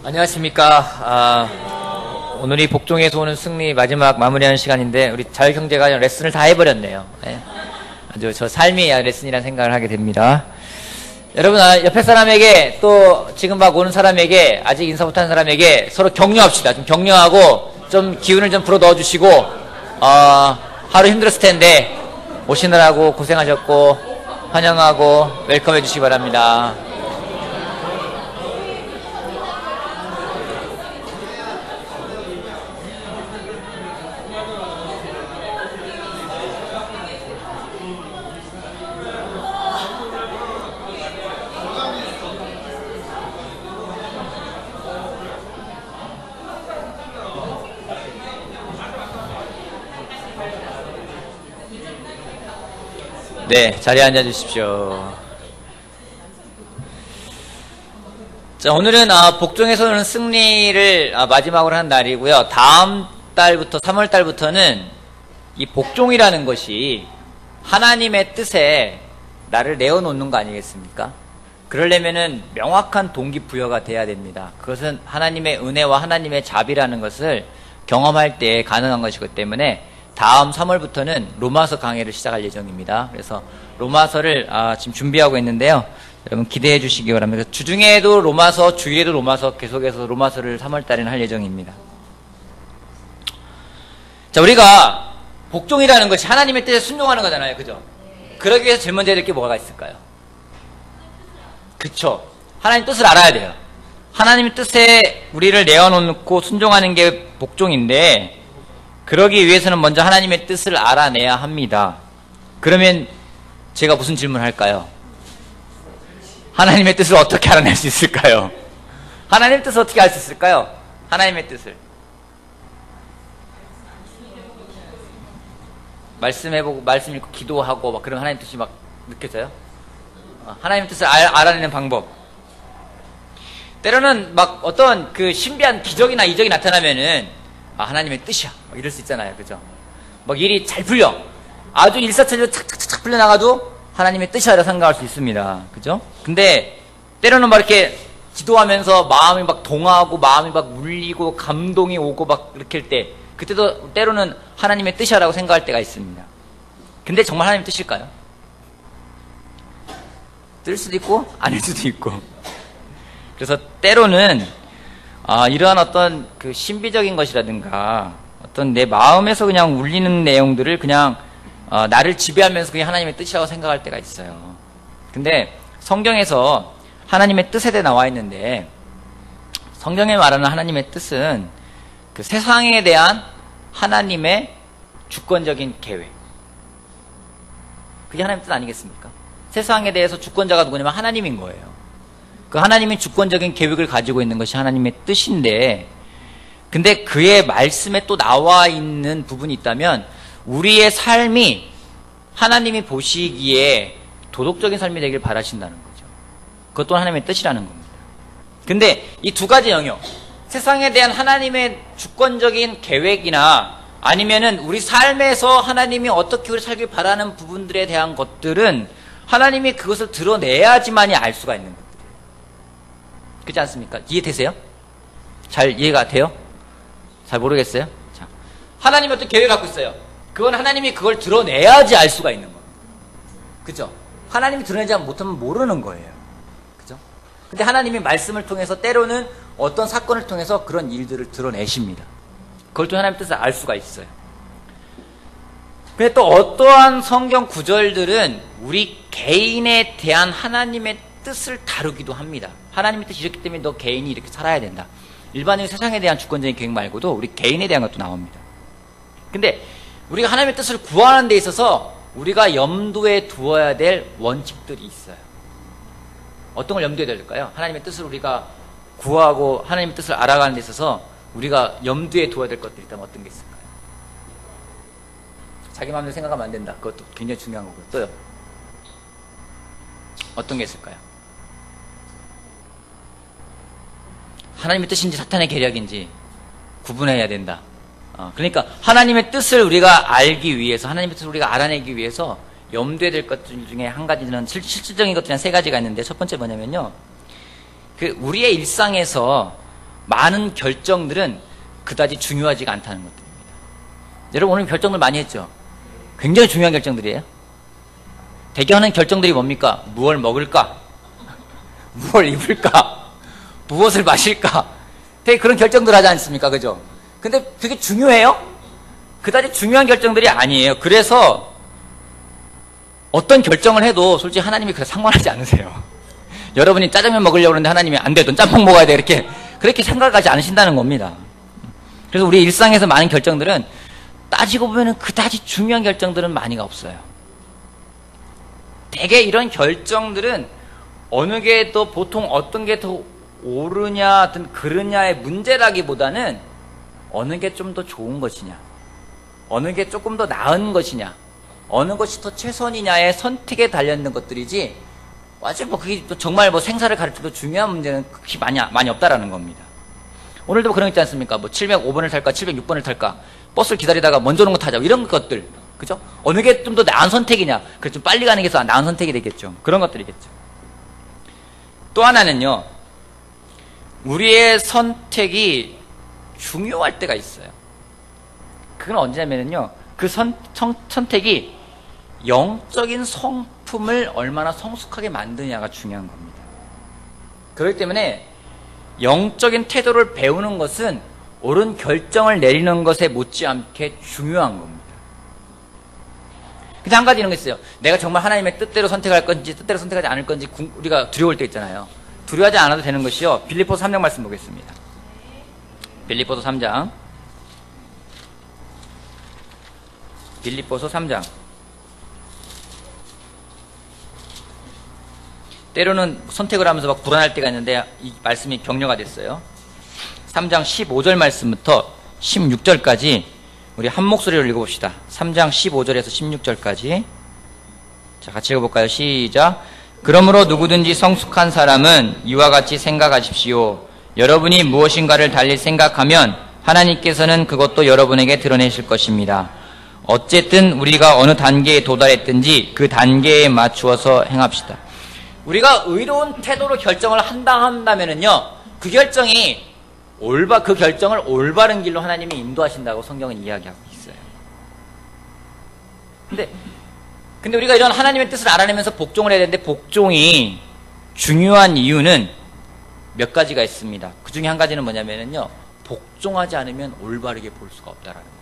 안녕하십니까. 오늘이 복종에서 오는 승리 마지막 마무리하는 시간인데 우리 자유경제가 레슨을 다 해버렸네요. 네. 아주 저 삶이 레슨이라는 생각을 하게 됩니다. 여러분, 옆에 사람에게 또 지금 막 오는 사람에게 아직 인사 못하는 사람에게 서로 격려합시다. 좀 격려하고 좀 기운을 좀 불어 넣어주시고 하루 힘들었을 텐데 오시느라고 고생하셨고 환영하고 웰컴해 주시기 바랍니다. 네, 자리에 앉아 주십시오. 자, 오늘은 복종에서는 승리를 마지막으로 한 날이고요. 다음 달부터 3월 달부터는 이 복종이라는 것이 하나님의 뜻에 나를 내어놓는 거 아니겠습니까? 그러려면은 명확한 동기부여가 돼야 됩니다. 그것은 하나님의 은혜와 하나님의 자비라는 것을 경험할 때 가능한 것이기 때문에 다음 3월부터는 로마서 강해를 시작할 예정입니다. 그래서 로마서를 지금 준비하고 있는데요. 여러분 기대해 주시기 바랍니다. 주중에도 로마서, 주일에도 로마서, 계속해서 로마서를 3월 달에는 할 예정입니다. 자, 우리가 복종이라는 것이 하나님의 뜻에 순종하는 거잖아요. 그죠? 그러기 위해서 제일 먼저 해야 될 게 뭐가 있을까요? 그쵸? 하나님 뜻을 알아야 돼요. 하나님의 뜻에 우리를 내어놓고 순종하는 게 복종인데, 그러기 위해서는 먼저 하나님의 뜻을 알아내야 합니다. 그러면 제가 무슨 질문을 할까요? 하나님의 뜻을 어떻게 알아낼 수 있을까요? 하나님의 뜻을 어떻게 알 수 있을까요? 하나님의 뜻을 말씀해보고 말씀 읽고 기도하고 막 그런 하나님의 뜻이 막 느껴져요? 하나님의 뜻을 알아내는 방법. 때로는 막 어떤 그 신비한 기적이나 이적이 나타나면은 하나님의 뜻이야 이럴 수 있잖아요. 그죠? 막 일이 잘 풀려, 아주 일사천리로 착착착 풀려나가도 하나님의 뜻이라고 생각할 수 있습니다. 그죠? 근데 때로는 막 이렇게 기도하면서 마음이 막 동하고 마음이 막 울리고 감동이 오고 막 이렇게 할 때, 그때도 때로는 하나님의 뜻이라고 생각할 때가 있습니다. 근데 정말 하나님의 뜻일까요? 뜰 수도 있고 아닐 수도 있고. 그래서 때로는 이러한 어떤 그 신비적인 것이라든가 어떤 내 마음에서 그냥 울리는 내용들을 그냥 나를 지배하면서 그게 하나님의 뜻이라고 생각할 때가 있어요. 근데 성경에서 하나님의 뜻에 대해 나와 있는데, 성경에 말하는 하나님의 뜻은 그 세상에 대한 하나님의 주권적인 계획, 그게 하나님의 뜻 아니겠습니까? 세상에 대해서 주권자가 누구냐면 하나님인 거예요. 그 하나님의 주권적인 계획을 가지고 있는 것이 하나님의 뜻인데, 근데 그의 말씀에 또 나와 있는 부분이 있다면 우리의 삶이 하나님이 보시기에 도덕적인 삶이 되길 바라신다는 거죠. 그것도 하나님의 뜻이라는 겁니다. 근데 이 두 가지 영역, 세상에 대한 하나님의 주권적인 계획이나 아니면은 우리 삶에서 하나님이 어떻게 우리 살길 바라는 부분들에 대한 것들은 하나님이 그것을 드러내야지만이 알 수가 있는 거예요. 그렇지 않습니까? 이해되세요? 잘 이해가 돼요? 잘 모르겠어요? 자, 하나님이 어떤 계획을 갖고 있어요. 그건 하나님이 그걸 드러내야지 알 수가 있는 거예요. 그죠? 하나님이 드러내지 못하면 모르는 거예요. 그죠? 근데 하나님이 말씀을 통해서 때로는 어떤 사건을 통해서 그런 일들을 드러내십니다. 그걸 또 하나님의 뜻을 알 수가 있어요. 근데 또 어떠한 성경 구절들은 우리 개인에 대한 하나님의 뜻을 다루기도 합니다. 하나님의 뜻이 이렇기 때문에 너 개인이 이렇게 살아야 된다. 일반적인 세상에 대한 주권적인 계획 말고도 우리 개인에 대한 것도 나옵니다. 근데 우리가 하나님의 뜻을 구하는 데 있어서 우리가 염두에 두어야 될 원칙들이 있어요. 어떤 걸 염두에 둘까요? 하나님의 뜻을 우리가 구하고 하나님의 뜻을 알아가는 데 있어서 우리가 염두에 두어야 될 것들이 있다면 어떤 게 있을까요? 자기 마음대로 생각하면 안 된다. 그것도 굉장히 중요한 거고요. 또요? 어떤 게 있을까요? 하나님의 뜻인지 사탄의 계략인지 구분해야 된다. 그러니까 하나님의 뜻을 우리가 알기 위해서, 하나님의 뜻을 우리가 알아내기 위해서 염두에 될 것들 중에 한 가지는 실질적인 것들이 한 세 가지가 있는데, 첫 번째 뭐냐면요, 그 우리의 일상에서 많은 결정들은 그다지 중요하지가 않다는 것들입니다. 여러분 오늘 결정들 많이 했죠? 굉장히 중요한 결정들이에요. 대개하는 결정들이 뭡니까? 무엇을 먹을까? 무엇을 입을까? 무엇을 마실까? 되게 그런 결정들 하지 않습니까? 그죠? 근데 그게 중요해요? 그다지 중요한 결정들이 아니에요. 그래서 어떤 결정을 해도 솔직히 하나님이 그래 상관하지 않으세요. 여러분이 짜장면 먹으려고 그러는데 하나님이 안 돼, 넌 짬뽕 먹어야 돼, 그렇게 생각하지 않으신다는 겁니다. 그래서 우리 일상에서 많은 결정들은 따지고 보면은 그다지 중요한 결정들은 많이가 없어요. 대개 이런 결정들은 어느 게 더 보통 어떤 게 더 옳으냐, 어떤 그르냐의 문제라기보다는 어느 게 좀 더 좋은 것이냐, 어느 게 조금 더 나은 것이냐, 어느 것이 더 최선이냐의 선택에 달려있는 것들이지, 아직 뭐 그게 정말 뭐 생사를 가르쳐도 중요한 문제는 그렇게 많이 없다라는 겁니다. 오늘도 뭐 그런 거 있지 않습니까? 뭐 705번을 탈까, 706번을 탈까, 버스를 기다리다가 먼저 오는 거 타자, 이런 것들. 그죠? 어느 게 좀 더 나은 선택이냐, 그래서 좀 빨리 가는 게 더 나은 선택이 되겠죠. 그런 것들이겠죠. 또 하나는요, 우리의 선택이 중요할 때가 있어요. 그건 언제냐면요, 그 선택이 영적인 성품을 얼마나 성숙하게 만드냐가 중요한 겁니다. 그렇기 때문에 영적인 태도를 배우는 것은 옳은 결정을 내리는 것에 못지않게 중요한 겁니다. 근데 한 가지 이런 게 있어요. 내가 정말 하나님의 뜻대로 선택할 건지 뜻대로 선택하지 않을 건지 우리가 두려울 때 있잖아요. 두려워하지 않아도 되는 것이요. 빌립보서 3장 말씀 보겠습니다. 빌립보서 3장. 빌립보서 3장. 때로는 선택을 하면서 막 불안할 때가 있는데 이 말씀이 격려가 됐어요. 3장 15절 말씀부터 16절까지 우리 한 목소리로 읽어봅시다. 3장 15절에서 16절까지. 자, 같이 읽어볼까요? 시작. 그러므로 누구든지 성숙한 사람은 이와 같이 생각하십시오. 여러분이 무엇인가를 달리 생각하면 하나님께서는 그것도 여러분에게 드러내실 것입니다. 어쨌든 우리가 어느 단계에 도달했든지 그 단계에 맞추어서 행합시다. 우리가 의로운 태도로 결정을 한다면은요, 그 결정을 올바른 길로 하나님이 인도하신다고 성경은 이야기하고 있어요. 근데 우리가 이런 하나님의 뜻을 알아내면서 복종을 해야 되는데, 복종이 중요한 이유는 몇 가지가 있습니다. 그 중에 한 가지는 뭐냐면요, 복종하지 않으면 올바르게 볼 수가 없다라는 겁니다.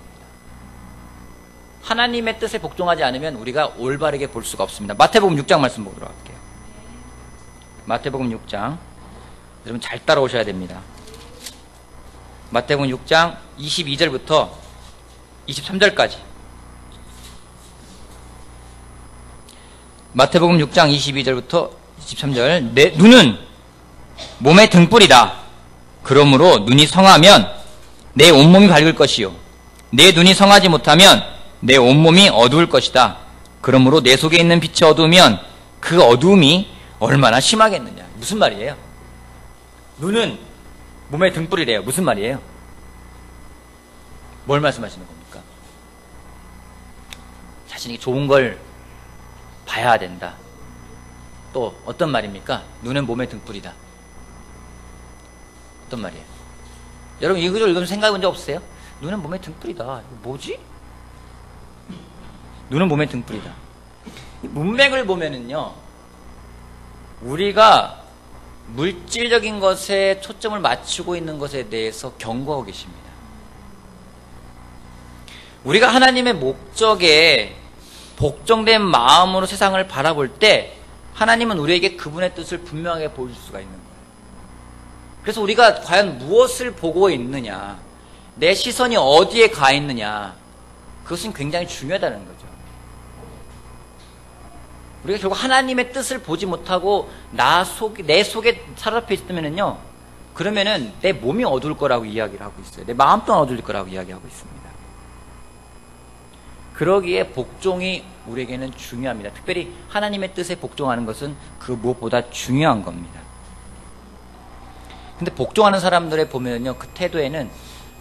하나님의 뜻에 복종하지 않으면 우리가 올바르게 볼 수가 없습니다. 마태복음 6장 말씀 보도록 할게요. 마태복음 6장. 여러분 잘 따라오셔야 됩니다. 마태복음 6장 22절부터 23절까지. 마태복음 6장 22절부터 23절. 내 눈은 몸의 등불이다. 그러므로 눈이 성하면 내 온몸이 밝을 것이요, 내 눈이 성하지 못하면 내 온몸이 어두울 것이다. 그러므로 내 속에 있는 빛이 어두우면 그 어두움이 얼마나 심하겠느냐. 무슨 말이에요? 눈은 몸의 등불이래요. 무슨 말이에요? 뭘 말씀하시는 겁니까? 자신이 좋은 걸 봐야 된다. 또 어떤 말입니까? 눈은 몸의 등불이다. 어떤 말이에요? 여러분 이거 읽으면서 생각해 본 적 없으세요? 눈은 몸의 등불이다. 이거 뭐지? 눈은 몸의 등불이다. 이 문맥을 보면은요, 우리가 물질적인 것에 초점을 맞추고 있는 것에 대해서 경고하고 계십니다. 우리가 하나님의 목적에 복종된 마음으로 세상을 바라볼 때 하나님은 우리에게 그분의 뜻을 분명하게 보여줄 수가 있는 거예요. 그래서 우리가 과연 무엇을 보고 있느냐, 내 시선이 어디에 가 있느냐, 그것은 굉장히 중요하다는 거죠. 우리가 결국 하나님의 뜻을 보지 못하고 내 속에 사로잡혀 있으면요, 그러면은 내 몸이 어두울 거라고 이야기를 하고 있어요. 내 마음 또한 어두울 거라고 이야기하고 있습니다. 그러기에 복종이 우리에게는 중요합니다. 특별히 하나님의 뜻에 복종하는 것은 그 무엇보다 중요한 겁니다. 근데 복종하는 사람들의 보면요, 그 태도에는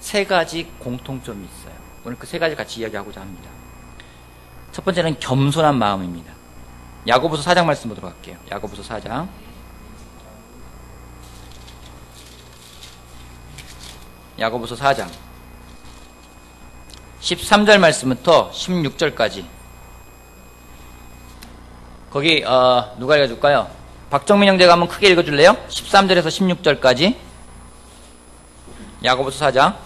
세 가지 공통점이 있어요. 오늘 그 세 가지 같이 이야기하고자 합니다. 첫 번째는 겸손한 마음입니다. 야고보서 4장 말씀 보도록 할게요. 야고보서 4장. 야고보서 4장 13절 말씀부터 16절까지. 거기 누가 읽어줄까요? 박정민 형제가 한번 크게 읽어줄래요? 13절에서 16절까지. 야고보서 4장.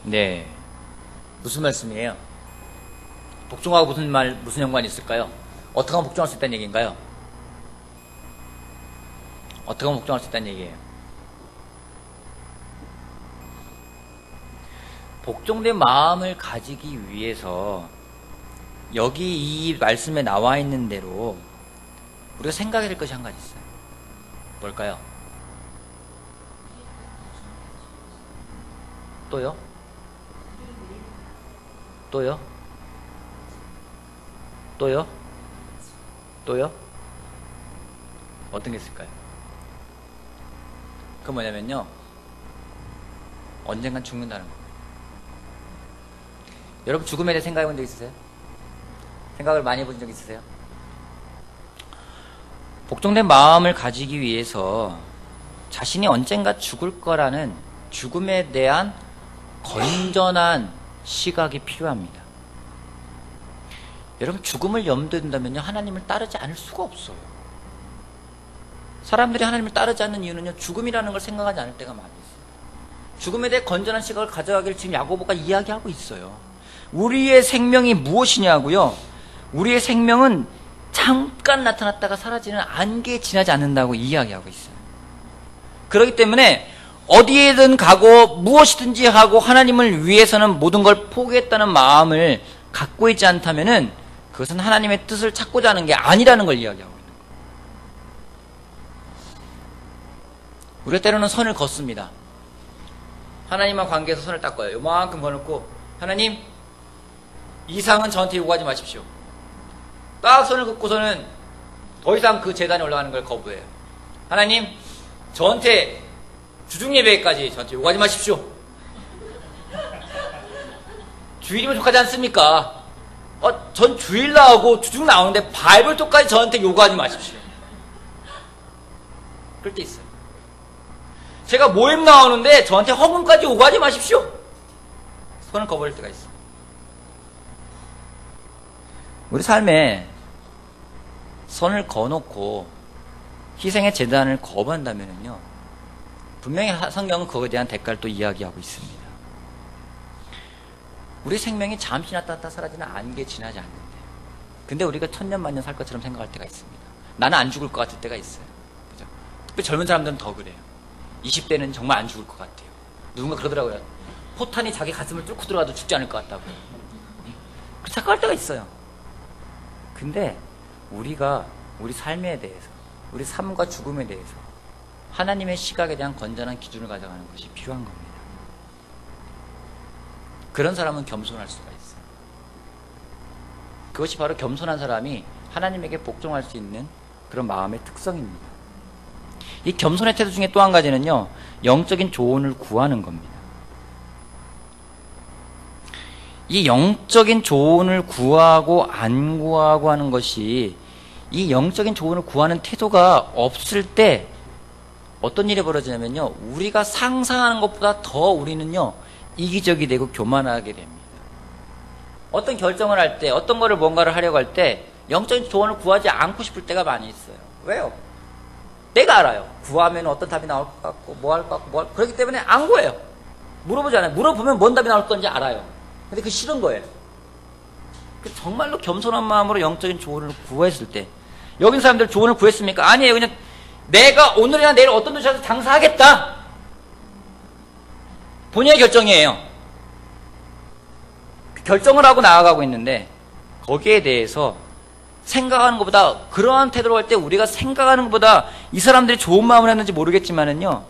네. 무슨 말씀이에요? 복종하고 무슨 연관이 있을까요? 어떻게 하면 복종할 수 있다는 얘기인가요? 어떻게 하면 복종할 수 있다는 얘기예요? 복종된 마음을 가지기 위해서 여기 이 말씀에 나와 있는 대로 우리가 생각해야 될 것이 한 가지 있어요. 뭘까요? 또요? 또요? 또요? 또요? 어떤 게 있을까요? 그건 뭐냐면요, 언젠간 죽는다는 거예요. 여러분 죽음에 대해 생각해 본 적 있으세요? 생각을 많이 해본 적 있으세요? 복종된 마음을 가지기 위해서 자신이 언젠가 죽을 거라는 죽음에 대한 건전한 시각이 필요합니다. 여러분 죽음을 염두에 둔다면요, 하나님을 따르지 않을 수가 없어요. 사람들이 하나님을 따르지 않는 이유는요, 죽음이라는 걸 생각하지 않을 때가 많이 있어요. 죽음에 대해 건전한 시각을 가져가기를 지금 야고보가 이야기하고 있어요. 우리의 생명이 무엇이냐고요? 우리의 생명은 잠깐 나타났다가 사라지는 안개에 지나지 않는다고 이야기하고 있어요. 그렇기 때문에 어디에든 가고 무엇이든지 하고 하나님을 위해서는 모든 걸 포기했다는 마음을 갖고 있지 않다면은 그것은 하나님의 뜻을 찾고자 하는 게 아니라는 걸 이야기하고 있는 거예요. 우리가 때로는 선을 걷습니다. 하나님과 관계에서 선을 닦아요. 요만큼 거놓고, 하나님, 이상은 저한테 요구하지 마십시오. 딱 선을 긋고서는 더 이상 그 재단에 올라가는 걸 거부해요. 하나님, 저한테 주중 예배까지 저한테 요구하지 마십시오. 주일이면 족하지 않습니까? 전 주일 나오고 주중 나오는데 바이블톡까지 저한테 요구하지 마십시오. 그럴 때 있어요. 제가 모임 나오는데 저한테 헌금까지 요구하지 마십시오. 손을 거부할 때가 있어요. 우리 삶에 선을 거놓고 희생의 재단을 거부한다면요, 분명히 성경은 그거에 대한 대가를 또 이야기하고 있습니다. 우리 생명이 잠시 나타났다 사라지는 안개에 지나지 않는데, 근데 우리가 천년 만년 살 것처럼 생각할 때가 있습니다. 나는 안 죽을 것 같을 때가 있어요. 그죠? 특히 젊은 사람들은 더 그래요. 20대는 정말 안 죽을 것 같아요. 누군가 그러더라고요. 포탄이 자기 가슴을 뚫고 들어가도 죽지 않을 것 같다고. 그렇게 생각할 때가 있어요. 근데 우리가 우리 삶에 대해서, 우리 삶과 죽음에 대해서 하나님의 시각에 대한 건전한 기준을 가져가는 것이 필요한 겁니다. 그런 사람은 겸손할 수가 있어요. 그것이 바로 겸손한 사람이 하나님에게 복종할 수 있는 그런 마음의 특성입니다. 이 겸손의 태도 중에 또 한 가지는요, 영적인 조언을 구하는 겁니다. 이 영적인 조언을 구하고 안 구하고 하는 것이, 이 영적인 조언을 구하는 태도가 없을 때 어떤 일이 벌어지냐면요, 우리가 상상하는 것보다 더 우리는요, 이기적이 되고 교만하게 됩니다. 어떤 결정을 할 때, 어떤 거를 뭔가를 하려고 할 때 영적인 조언을 구하지 않고 싶을 때가 많이 있어요. 왜요? 내가 알아요. 구하면 어떤 답이 나올 것 같고, 뭐 할 것 같고, 그렇기 때문에 안 구해요. 물어보지 않아요. 물어보면 뭔 답이 나올 건지 알아요. 근데 그게 싫은 거예요. 정말로 겸손한 마음으로 영적인 조언을 구했을 때, 여긴 사람들 조언을 구했습니까? 아니에요. 그냥 내가 오늘이나 내일 어떤 도시에서 장사하겠다, 본인의 결정이에요. 결정을 하고 나아가고 있는데, 거기에 대해서 생각하는 것보다, 그러한 태도로 할 때 우리가 생각하는 것보다 이 사람들이 좋은 마음을 했는지 모르겠지만은요,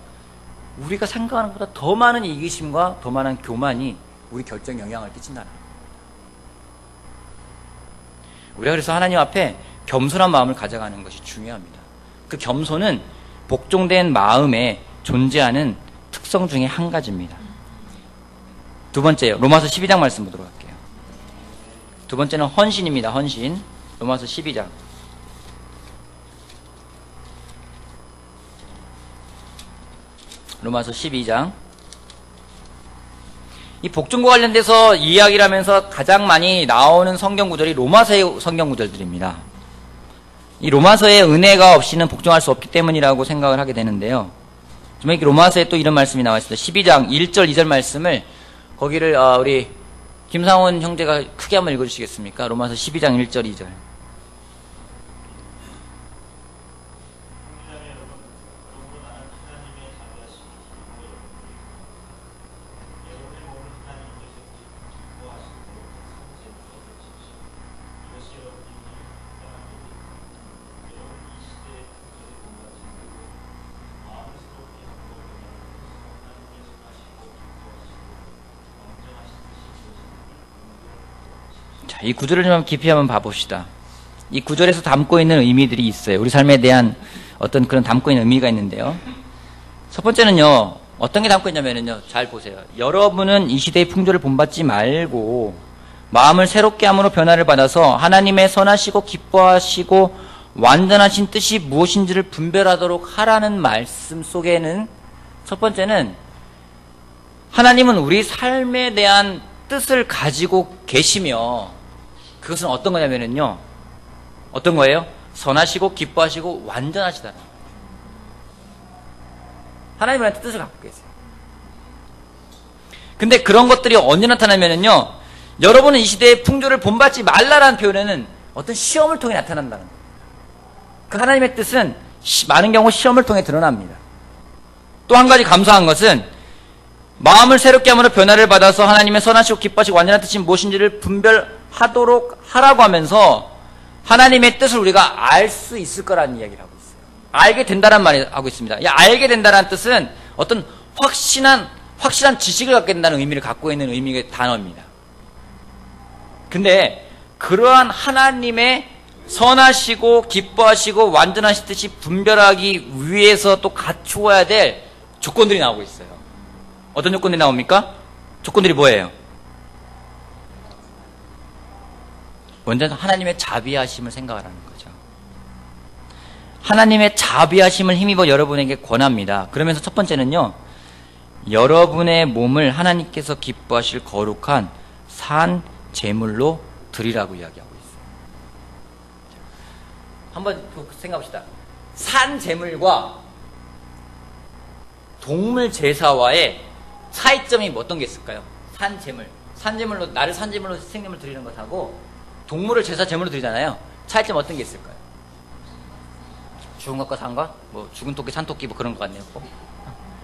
우리가 생각하는 것보다 더 많은 이기심과 더 많은 교만이 우리 결정에 영향을 끼친다는 거예요. 우리가 그래서 하나님 앞에 겸손한 마음을 가져가는 것이 중요합니다. 그 겸손은 복종된 마음에 존재하는 특성 중에 한 가지입니다. 두 번째요. 로마서 12장 말씀 보도록 할게요. 두 번째는 헌신입니다. 헌신. 로마서 12장. 로마서 12장. 이 복종과 관련돼서 이야기를 하면서 가장 많이 나오는 성경 구절이 로마서의 성경 구절들입니다. 이 로마서의 은혜가 없이는 복종할 수 없기 때문이라고 생각을 하게 되는데요. 좀 이렇게 로마서에 또 이런 말씀이 나와 있습니다. 12장 1절 2절 말씀을 거기를 우리 김상훈 형제가 크게 한번 읽어주시겠습니까? 로마서 12장 1절 2절. 이 구절을 좀 깊이 한번 봐봅시다. 이 구절에서 담고 있는 의미들이 있어요. 우리 삶에 대한 어떤 그런 담고 있는 의미가 있는데요. 첫 번째는요, 어떤 게 담고 있냐면요, 잘 보세요. 여러분은 이 시대의 풍조를 본받지 말고 마음을 새롭게 함으로 변화를 받아서 하나님의 선하시고 기뻐하시고 완전하신 뜻이 무엇인지를 분별하도록 하라는 말씀 속에는, 첫 번째는 하나님은 우리 삶에 대한 뜻을 가지고 계시며, 그것은 어떤 거냐면요, 어떤 거예요? 선하시고 기뻐하시고 완전하시다는 거예요. 하나님은 뜻을 갖고 계세요. 근데 그런 것들이 언제 나타나면요, 여러분은 이 시대의 풍조를 본받지 말라라는 표현에는 어떤 시험을 통해 나타난다는 거예요. 그 하나님의 뜻은 많은 경우 시험을 통해 드러납니다. 또 한 가지 감사한 것은 마음을 새롭게 함으로 변화를 받아서 하나님의 선하시고 기뻐하시고 완전한 뜻이 무엇인지를 분별하도록 하라고 하면서 하나님의 뜻을 우리가 알 수 있을 거라는 이야기를 하고 있어요. 알게 된다는 말을 하고 있습니다. 이 알게 된다는 뜻은 어떤 확실한 지식을 갖게 된다는 의미를 갖고 있는 의미의 단어입니다. 근데 그러한 하나님의 선하시고 기뻐하시고 완전하신 뜻이 분별하기 위해서 또 갖추어야 될 조건들이 나오고 있어요. 어떤 조건들이 나옵니까? 조건들이 뭐예요? 먼저는 하나님의 자비하심을 생각하라는 거죠. 하나님의 자비하심을 힘입어 여러분에게 권합니다. 그러면서 첫 번째는요, 여러분의 몸을 하나님께서 기뻐하실 거룩한 산 제물로 드리라고 이야기하고 있어요. 한번 생각합시다. 산 제물과 동물 제사와의 차이점이 어떤 게 있을까요? 산 제물로 나를 산 제물로 생명을 드리는 것하고 동물을 제사 제물로 드리잖아요. 차이점 어떤 게 있을까요? 죽은 것과 산 것? 뭐 죽은 토끼 산 토끼 뭐 그런 것 같네요.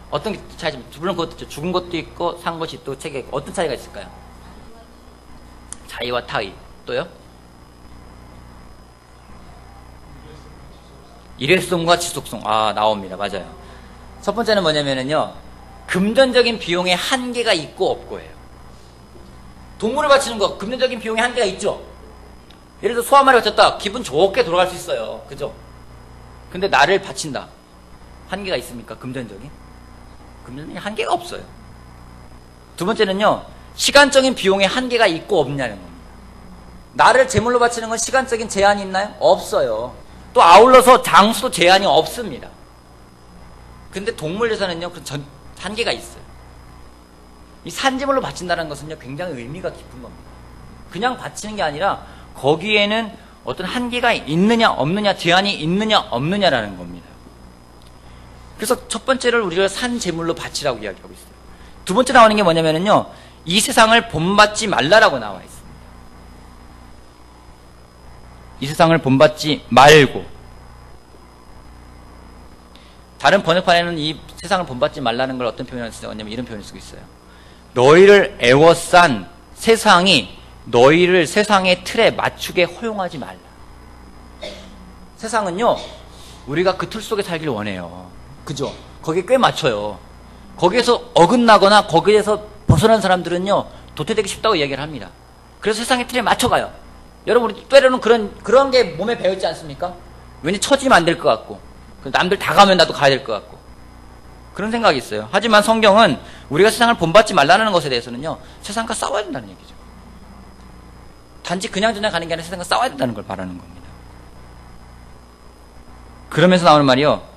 어떤 게 차이점? 물론 그것도 있죠. 죽은 것도 있고 산 것이 또 책에 있고. 어떤 차이가 있을까요? 자의와 타의. 또요? 일회성과 지속성. 나옵니다. 맞아요. 첫 번째는 뭐냐면요, 금전적인 비용에 한계가 있고 없고예요. 동물을 바치는 거 금전적인 비용에 한계가 있죠. 예를 들어 소 한 마리 바쳤다, 기분 좋게 돌아갈 수 있어요. 그죠? 근데 나를 바친다, 한계가 있습니까? 금전적인 한계가 없어요. 두 번째는요, 시간적인 비용에 한계가 있고 없냐는 겁니다. 나를 제물로 바치는 건 시간적인 제한이 있나요? 없어요. 또 아울러서 장수도 제한이 없습니다. 근데 동물 제사는요, 한계가 있어요. 이 산제물로 바친다는 것은요, 굉장히 의미가 깊은 겁니다. 그냥 바치는 게 아니라 거기에는 어떤 한계가 있느냐 없느냐, 제한이 있느냐 없느냐라는 겁니다. 그래서 첫 번째를 우리가 산제물로 바치라고 이야기하고 있어요. 두 번째 나오는 게 뭐냐면요, 이 세상을 본받지 말라라고 나와 있습니다. 이 세상을 본받지 말고, 다른 번역판에는 이 세상을 본받지 말라는 걸 어떤 표현을 쓰냐면 이런 표현을 쓰고 있어요. 너희를 애워싼 세상이 너희를 세상의 틀에 맞추게 허용하지 말라. 세상은요, 우리가 그 틀 속에 살길 원해요. 그죠? 거기에 꽤 맞춰요. 거기에서 어긋나거나 거기에서 벗어난 사람들은요, 도태되기 쉽다고 이야기를 합니다. 그래서 세상의 틀에 맞춰가요. 여러분, 우리 때로는 그런 게 몸에 배어있지 않습니까? 왠지 처지면 안 될 것 같고, 남들 다 가면 나도 가야 될 것 같고, 그런 생각이 있어요. 하지만 성경은 우리가 세상을 본받지 말라는 것에 대해서는요, 세상과 싸워야 된다는 얘기죠. 단지 그냥 가는 게 아니라 세상과 싸워야 된다는 걸 말하는 겁니다. 그러면서 나오는 말이요,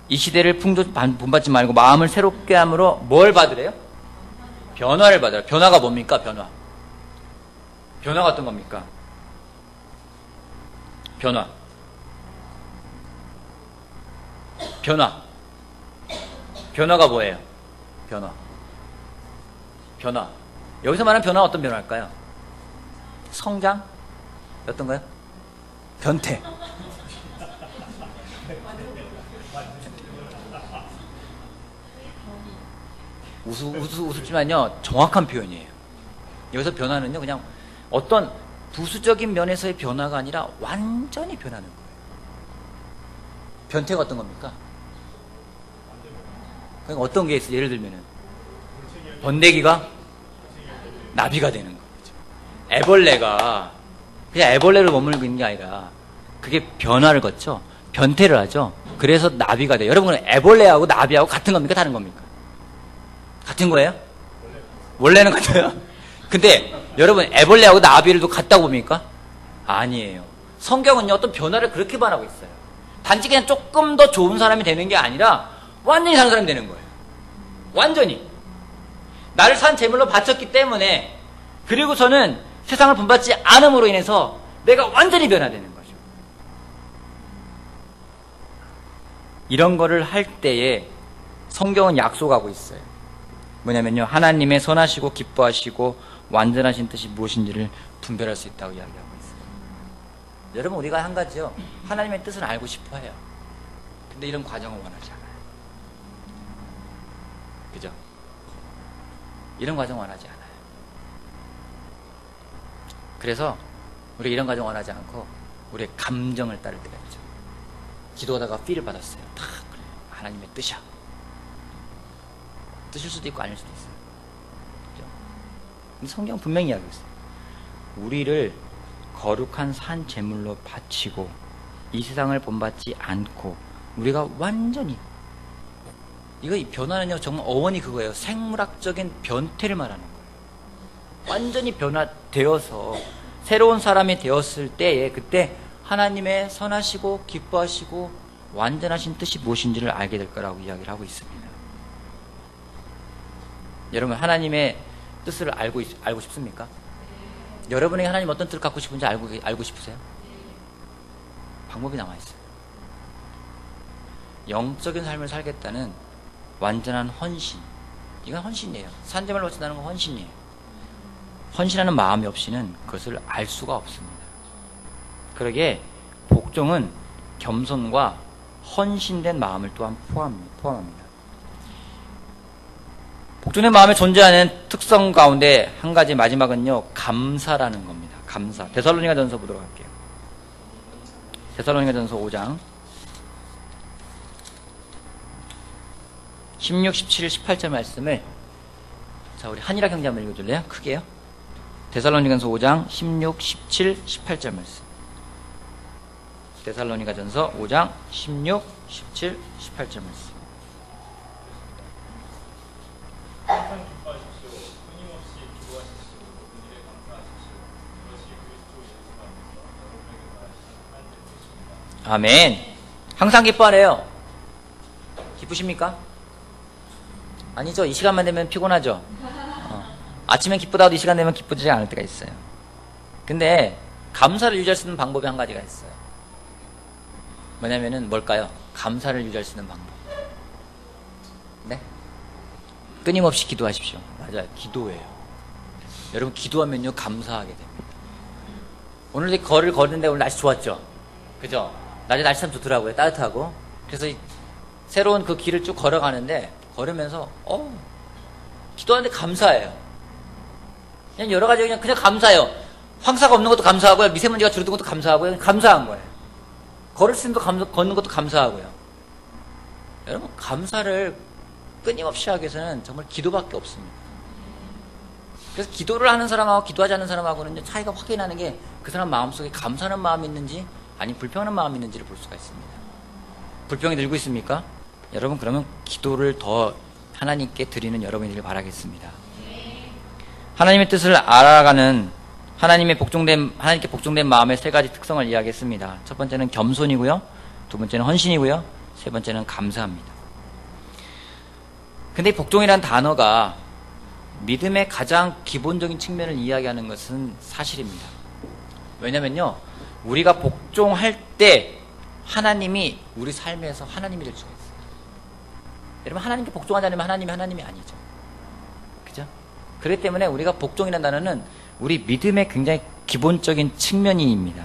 이 시대를 본받지 말고 마음을 새롭게 함으로 뭘 받으래요? 변화를 받으라. 변화가 뭡니까? 변화가 어떤 겁니까? 변화가 뭐예요? 변화. 여기서 말하는 변화는 어떤 변화일까요? 성장? 어떤가요? 변태. 우습지만요, 정확한 표현이에요. 여기서 변화는요, 그냥 어떤 부수적인 면에서의 변화가 아니라 완전히 변하는 거예요. 변태가 어떤 겁니까? 그러니까 어떤 게 있어요? 예를 들면은 번데기가 나비가 되는 거죠. 애벌레가 그냥 애벌레를 머물고 있는 게 아니라 그게 변화를 거쳐 변태를 하죠. 그래서 나비가 돼요. 여러분은 애벌레하고 나비하고 같은 겁니까? 다른 겁니까? 같은 거예요? 원래는 같아요. 근데 여러분, 애벌레하고 나비를 같다고 봅니까? 아니에요. 성경은요, 어떤 변화를 그렇게 말하고 있어요. 단지 그냥 조금 더 좋은 사람이 되는 게 아니라 완전히 다른 사람이 되는 거예요. 완전히. 나를 산 제물로 바쳤기 때문에, 그리고서는 세상을 본받지 않음으로 인해서 내가 완전히 변화되는 거죠. 이런 거를 할 때에 성경은 약속하고 있어요. 뭐냐면요, 하나님의 선하시고 기뻐하시고 완전하신 뜻이 무엇인지를 분별할 수 있다고 이야기하고 있어요. 여러분, 우리가 한 가지요, 하나님의 뜻을 알고 싶어 해요. 근데 이런 과정을 원하지 않아요. 그죠? 이런 과정 원하지 않아요. 그래서 우리가 이런 과정 원하지 않고 우리의 감정을 따를 때가 있죠. 기도하다가 필을 받았어요. 다 그래, 하나님의 뜻이야. 뜻일 수도 있고 아닐 수도 있어요. 그죠? 성경은 분명히 이야기하고 있어요. 우리를 거룩한 산 제물로 바치고 이 세상을 본받지 않고 우리가 완전히, 이 변화는요, 정말 어원이 그거예요. 생물학적인 변태를 말하는 거예요. 완전히 변화되어서 새로운 사람이 되었을 때에, 그때 하나님의 선하시고 기뻐하시고 완전하신 뜻이 무엇인지를 알게 될 거라고 이야기를 하고 있습니다. 여러분, 하나님의 뜻을 알고 싶습니까? 여러분에게 하나님 어떤 뜻을 갖고 싶은지 알고 싶으세요? 방법이 나와 있어요. 영적인 삶을 살겠다는 완전한 헌신. 이건 헌신이에요. 산재물 바친다는 건 헌신이에요. 헌신하는 마음이 없이는 그것을 알 수가 없습니다. 그러기에 복종은 겸손과 헌신된 마음을 또한 포함합니다. 복종된 마음에 존재하는 특성 가운데 한 가지 마지막은요, 감사라는 겁니다. 감사. 데살로니가전서 보도록 할게요. 데살로니가전서 5장 16, 17, 18절 말씀을, 자, 우리 한일학 형제 한번 읽어줄래요? 크게요. 데살로니가전서 5장 16, 17, 18절 말씀. 데살로니가전서 5장 16, 17, 18절 말씀. 항상 기뻐하십시오. 끊임없이 기도하십시오. 모든 일에 감사하십시오. 이것이 그리스도 예수 안에서 여러분에게 바라시는 하나님의 뜻입니다. 아멘. 항상 기뻐하래요. 기쁘십니까? 아니죠. 이 시간만 되면 피곤하죠. 아침엔 기쁘다고 이 시간 되면 기쁘지 않을 때가 있어요. 근데 감사를 유지할 수 있는 방법이 한 가지가 있어요. 뭐냐면은 뭘까요? 감사를 유지할 수 있는 방법. 네? 끊임없이 기도하십시오. 맞아요. 기도예요. 여러분, 기도하면요, 감사하게 됩니다. 오늘 거리를 걷는데 오늘 날씨 좋았죠? 그죠? 낮에 날씨 참 좋더라고요. 따뜻하고. 그래서 새로운 그 길을 쭉 걸어가는데, 걸으면서, 기도하는데 감사해요. 그냥 여러 가지 그냥 감사해요. 황사가 없는 것도 감사하고요. 미세먼지가 줄어든 것도 감사하고요. 감사한 거예요. 걸을 수 있는 것도 걷는 것도 감사하고요. 여러분, 감사를 끊임없이 하기 위해서는 정말 기도밖에 없습니다. 그래서 기도를 하는 사람하고 기도하지 않는 사람하고는 차이가 확인하는 게 그 사람 마음속에 감사하는 마음이 있는지 아니면 불평하는 마음이 있는지를 볼 수가 있습니다. 불평이 늘고 있습니까? 여러분, 그러면 기도를 더 하나님께 드리는 여러분이길 바라겠습니다. 하나님의 뜻을 알아가는 하나님께 복종된 마음의 세 가지 특성을 이야기했습니다. 첫 번째는 겸손이고요, 두 번째는 헌신이고요, 세 번째는 감사합니다. 근데 이 복종이라는 단어가 믿음의 가장 기본적인 측면을 이야기하는 것은 사실입니다. 왜냐면요, 우리가 복종할 때 하나님이 우리 삶에서 하나님이 될 수가 있어요. 여러분, 하나님께 복종하지 않으면 하나님이 아니죠. 그죠? 그렇기 때문에 우리가 복종이라는 단어는 우리 믿음의 굉장히 기본적인 측면입니다.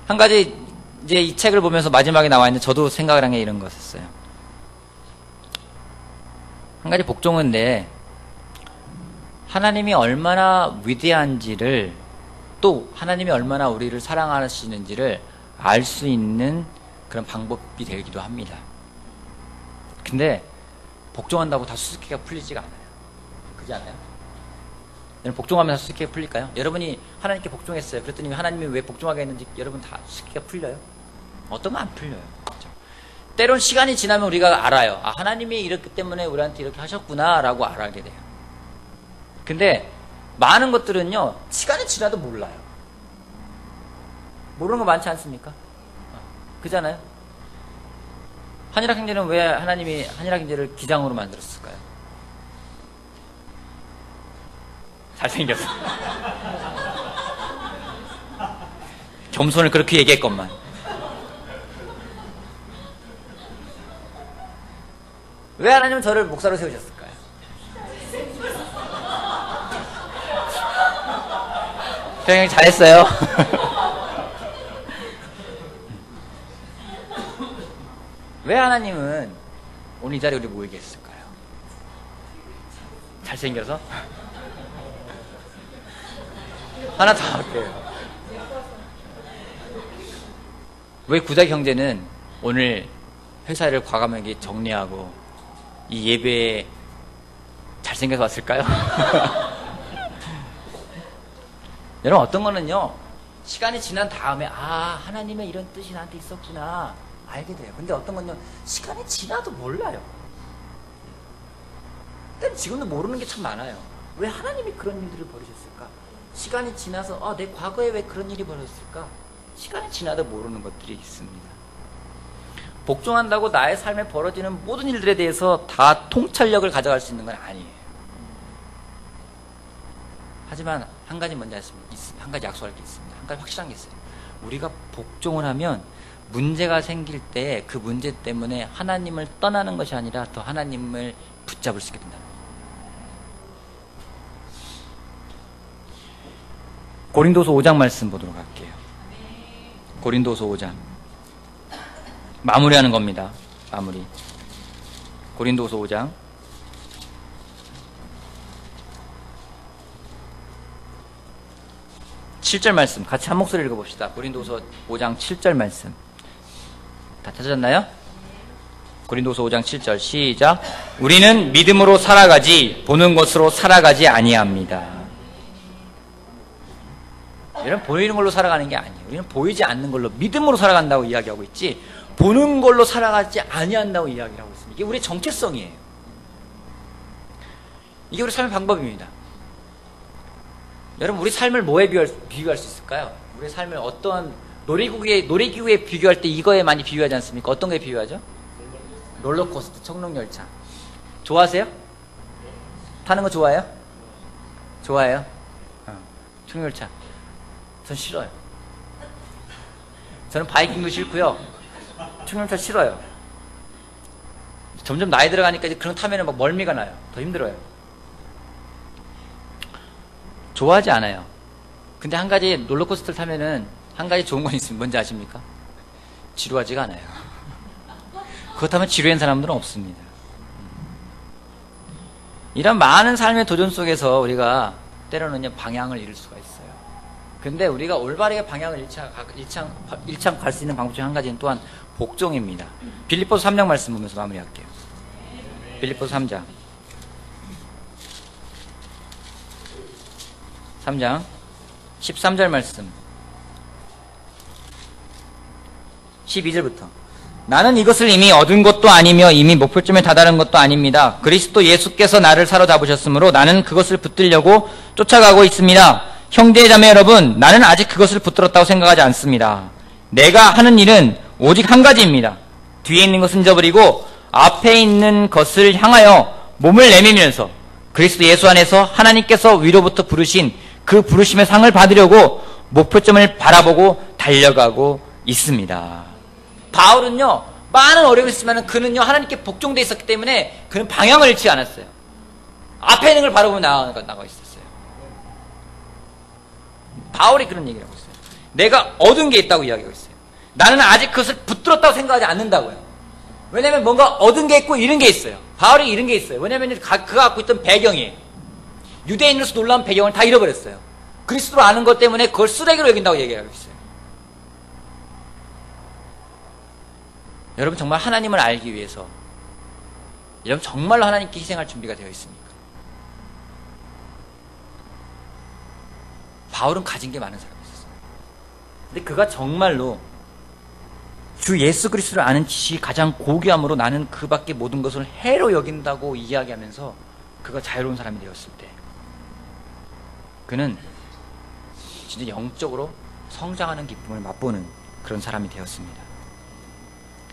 한 가지, 이제 이 책을 보면서 마지막에 나와 있는 저도 생각을 한 게 이런 거였어요. 한 가지 복종인데, 하나님이 얼마나 위대한지를, 또 하나님이 얼마나 우리를 사랑하시는지를 알 수 있는 그런 방법이 되기도 합니다. 근데 복종한다고 다 수수께끼가 풀리지가 않아요. 그렇지 않아요? 여러분, 복종하면 다 수수께끼가 풀릴까요? 여러분이 하나님께 복종했어요. 그랬더니 하나님이 왜 복종하게 했는지 여러분 다 수수께끼가 풀려요? 어떤 건 안 풀려요. 그렇죠? 때론 시간이 지나면 우리가 알아요. 아, 하나님이 이렇기 때문에 우리한테 이렇게 하셨구나 라고 알게 돼요. 근데 많은 것들은요, 시간이 지나도 몰라요. 모르는 거 많지 않습니까? 그잖아요? 한일학 형제는 왜 하나님이 한일학 형제를 기장으로 만들었을까요? 잘생겼어. 겸손을 그렇게 얘기했건만. 왜 하나님은 저를 목사로 세우셨을까요? 형님 잘했어요. 왜 하나님은 오늘 이 자리에 우리 모이게 했을까요? 잘생겨서? 하나 더 할게요. 왜 구작 형제는 오늘 회사를 과감하게 정리하고 이 예배에 잘생겨서 왔을까요? 여러분, 어떤 거는요, 시간이 지난 다음에 아, 하나님의 이런 뜻이 나한테 있었구나 알게 돼요. 근데 어떤 건요, 시간이 지나도 몰라요. 근데 지금도 모르는 게 참 많아요. 왜 하나님이 그런 일들을 벌이셨을까? 시간이 지나서 아, 내 과거에 왜 그런 일이 벌어졌을까? 시간이 지나도 모르는 것들이 있습니다. 복종한다고 나의 삶에 벌어지는 모든 일들에 대해서 다 통찰력을 가져갈 수 있는 건 아니에요. 하지만 한 가지 먼저 한 가지 약속할 게 있습니다. 한 가지 확실한 게 있어요. 우리가 복종을 하면 문제가 생길 때 그 문제 때문에 하나님을 떠나는 것이 아니라 더 하나님을 붙잡을 수 있게 된다. 고린도서 5장 말씀 보도록 할게요. 고린도서 5장 마무리하는 겁니다. 마무리. 고린도서 5장 7절 말씀 같이 한 목소리 읽어봅시다. 고린도서 5장 7절 말씀 다 찾았나요? 고린도서 5장 7절 시작. 우리는 믿음으로 살아가지 보는 것으로 살아가지 아니합니다. 여러분, 보이는 걸로 살아가는 게 아니에요. 우리는 보이지 않는 걸로 믿음으로 살아간다고 이야기하고 있지 보는 걸로 살아가지 아니한다고 이야기를 하고 있습니다. 이게 우리의 정체성이에요. 이게 우리 삶의 방법입니다. 여러분, 우리 삶을 뭐에 비교할 수 있을까요? 우리 삶을 어떠한 놀이기구에 비교할 때 이거에 많이 비교하지 않습니까? 어떤 거에 비교하죠? 롤러코스터, 청룡열차. 좋아하세요? 타는 거 좋아해요? 좋아해요? 청룡열차. 전 싫어요. 저는 바이킹도 싫고요. 청룡열차 싫어요. 점점 나이 들어가니까 이제 그런 타면은 막 멀미가 나요. 더 힘들어요. 좋아하지 않아요. 근데 한 가지 롤러코스터를 타면은 한 가지 좋은 건 있습니다. 뭔지 아십니까? 지루하지가 않아요. 그것 타면 지루한 사람들은 없습니다. 이런 많은 삶의 도전 속에서 우리가 때로는 방향을 잃을 수가 있어요. 근데 우리가 올바르게 방향을 일창 갈 수 있는 방법 중 한 가지는 또한 복종입니다. 빌립보서 3장 말씀 보면서 마무리할게요. 빌립보서 3장 13절 말씀 12절부터 나는 이것을 이미 얻은 것도 아니며 이미 목표점에 다다른 것도 아닙니다. 그리스도 예수께서 나를 사로잡으셨으므로 나는 그것을 붙들려고 쫓아가고 있습니다. 형제 자매 여러분, 나는 아직 그것을 붙들었다고 생각하지 않습니다. 내가 하는 일은 오직 한 가지입니다. 뒤에 있는 것은 잊어버리고 앞에 있는 것을 향하여 몸을 내밀면서 그리스도 예수 안에서 하나님께서 위로부터 부르신 그 부르심의 상을 받으려고 목표점을 바라보고 달려가고 있습니다. 바울은요, 많은 어려움이 있지만 그는요, 하나님께 복종되어 있었기 때문에 그는 방향을 잃지 않았어요. 앞에 있는 걸 바라보고 나가 있었어요. 바울이 그런 얘기를 하고 있어요. 내가 얻은 게 있다고 이야기하고 있어요. 나는 아직 그것을 붙들었다고 생각하지 않는다고요. 왜냐면 뭔가 얻은 게 있고 잃은 게 있어요. 바울이 잃은 게 있어요. 왜냐면 그가 갖고 있던 배경이 유대인으로서 놀라운 배경을 다 잃어버렸어요. 그리스도로 아는 것 때문에 그걸 쓰레기로 여긴다고 얘기하고 있어요. 여러분 정말 하나님을 알기 위해서 여러분 정말로 하나님께 희생할 준비가 되어 있습니까? 바울은 가진 게 많은 사람이었어요. 근데 그가 정말로 주 예수 그리스도를 아는 지식이 가장 고귀함으로 나는 그 밖에 모든 것을 해로 여긴다고 이야기하면서 그가 자유로운 사람이 되었을 때 그는 진짜 영적으로 성장하는 기쁨을 맛보는 그런 사람이 되었습니다.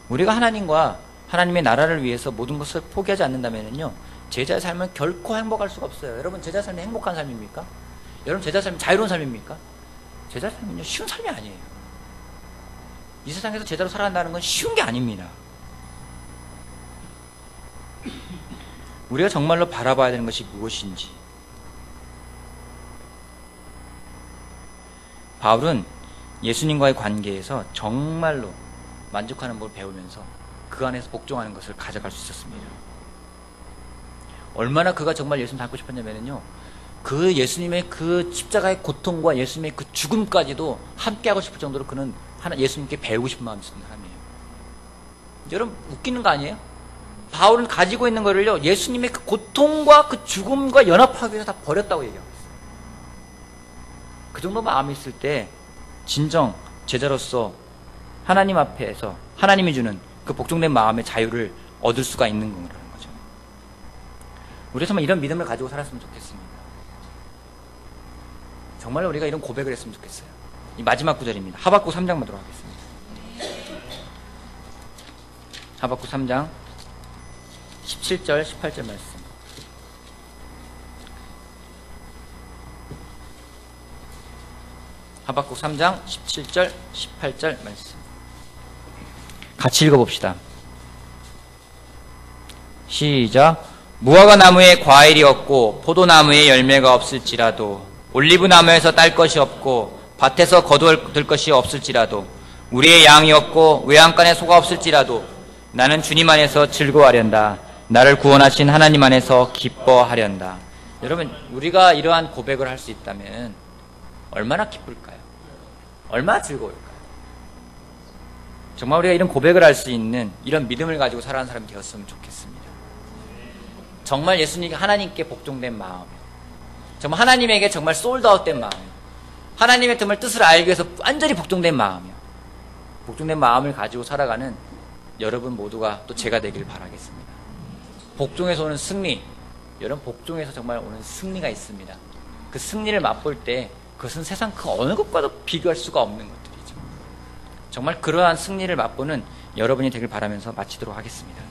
우리가 하나님과 하나님의 나라를 위해서 모든 것을 포기하지 않는다면요, 제자의 삶은 결코 행복할 수가 없어요. 여러분, 제자의 삶이 행복한 삶입니까? 여러분, 제자의 삶이 자유로운 삶입니까? 제자의 삶은요, 쉬운 삶이 아니에요. 이 세상에서 제자로 살아간다는 건 쉬운 게 아닙니다. 우리가 정말로 바라봐야 되는 것이 무엇인지. 바울은 예수님과의 관계에서 정말로 만족하는 법을 배우면서 그 안에서 복종하는 것을 가져갈 수 있었습니다. 얼마나 그가 정말 예수님 닮고 싶었냐면요, 그 예수님의 그 십자가의 고통과 예수님의 그 죽음까지도 함께하고 싶을 정도로 그는 예수님께 배우고 싶은 마음이 있는 사람이에요. 여러분, 웃기는 거 아니에요? 바울은 가지고 있는 거를요, 예수님의 그 고통과 그 죽음과 연합하기 위해서 다 버렸다고 얘기하고 있어요. 그 정도 마음이 있을 때 진정 제자로서 하나님 앞에서 하나님이 주는 그 복종된 마음의 자유를 얻을 수가 있는 거라는 거죠. 우리 정말 이런 믿음을 가지고 살았으면 좋겠습니다. 정말 우리가 이런 고백을 했으면 좋겠어요. 이 마지막 구절입니다. 하박국 3장 보도록 하겠습니다. 하박국 3장 17절 18절 말씀. 하박국 3장 17절 18절 말씀 같이 읽어봅시다. 시작. 무화과 나무에 과일이 없고 포도나무에 열매가 없을지라도 올리브 나무에서 딸 것이 없고 밭에서 거두을 것이 없을지라도 우리의 양이 없고 외양간에 소가 없을지라도 나는 주님 안에서 즐거워하련다. 나를 구원하신 하나님 안에서 기뻐하련다. 여러분, 우리가 이러한 고백을 할 수 있다면 얼마나 기쁠까요? 얼마나 즐거울까요? 정말 우리가 이런 고백을 할 수 있는 이런 믿음을 가지고 살아가는 사람이 되었으면 좋겠습니다. 정말 예수님, 하나님께 복종된 마음, 정말 하나님에게 정말 솔드아웃된 마음, 하나님의 정말 뜻을 알기 위해서 완전히 복종된 마음이요, 복종된 마음을 가지고 살아가는 여러분 모두가 또 제가 되기를 바라겠습니다. 복종에서 오는 승리, 여러분 복종에서 정말 오는 승리가 있습니다. 그 승리를 맛볼 때 그것은 세상 그 어느 것과도 비교할 수가 없는 것들이죠. 정말 그러한 승리를 맛보는 여러분이 되길 바라면서 마치도록 하겠습니다.